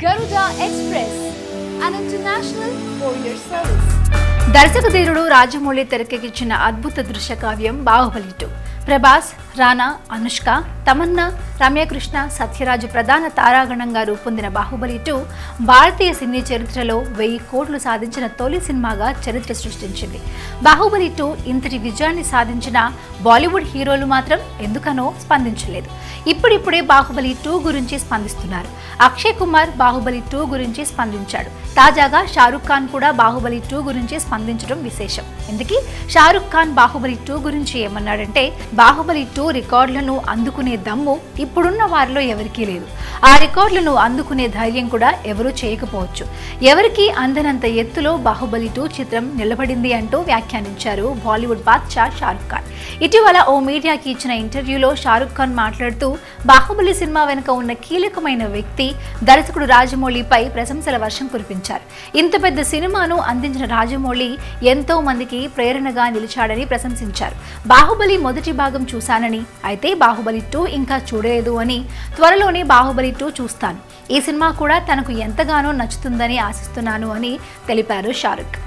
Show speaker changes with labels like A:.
A: Garuda Express, an international courier service.
B: దర్శకధీరుడు Rajamouli తెరకెక్కించిన అద్భుత దృశ్య కావ్యం బాహుబలి 2. ప్రభాస్, రానా, అనుష్క, తమన్నా, రమ్యకృష్ణ, సత్యరాజ్ ప్రధాన తారాగణంగా రూపొందిన బాహుబలి 2 భారతీయ సినీ చరిత్రలో 1000 కోట్లు సాధించిన తొలి సినిమాగా చరిత్ర సృష్టించింది. బాహుబలి 2 ఇంతటి విజయాన్ని సాధించిన బాలీవుడ్ హీరోలు మాత్రం ఎందుకనో స్పందించలేదు. ఇప్పుడిప్పుడే బాహుబలి 2 గురించి స్పందిస్తున్నారు. అక్షయ్ కుమార్ బాహుబలి 2 గురించి స్పందించాడు. తాజాగా షారుఖ్ ఖాన్ కూడా బాహుబలి 2 గురించి స్పందించడం విశేషం. ఇందుకీ షారుఖ్ ఖాన్ బాహుబలి 2 గురించి ఏమన్నాడంటే, బాహుబలి 2 రికార్డులను అందుకునే దమ్ము ఇప్పుడున్న వారిలో ఎవరికీ లేదు. ఆ రికార్డులను అందుకునే ధైర్యం కూడా ఎవరూ చేయకపోవచ్చు. ఎవరికీ అందనంత ఎత్తులో బాహుబలి 2 చిత్రం నిలబడింది అంటూ వ్యాఖ్యానించారు బాలీవుడ్ బాద్షా షారుఖ్ ఖాన్. ఇటీవల ఓ మీడియాకి ఇచ్చిన ఇంటర్వ్యూలో షారుఖ్ ఖాన్ మాట్లాడుతూ, బాహుబలి సినిమా వెనుక ఉన్న కీలకమైన వ్యక్తి దర్శకుడు రాజమౌళిపై ప్రశంసల వర్షం కురిపించారు. ఇంత పెద్ద సినిమాను అందించిన రాజమౌళి ఎంతో మందికి ప్రేరణగా నిలిచాడని ప్రశంసించారు. బాహుబలి మొదటి భాగం చూశానని, అయితే బాహుబలి 2 ఇంకా చూడలేదు అని, త్వరలోనే బాహుబలి 2 చూస్తాను. ఈ సినిమా కూడా తనకు ఎంతగానో నచ్చుతుందని ఆశిస్తున్నాను అని తెలిపారు షారుఖ్.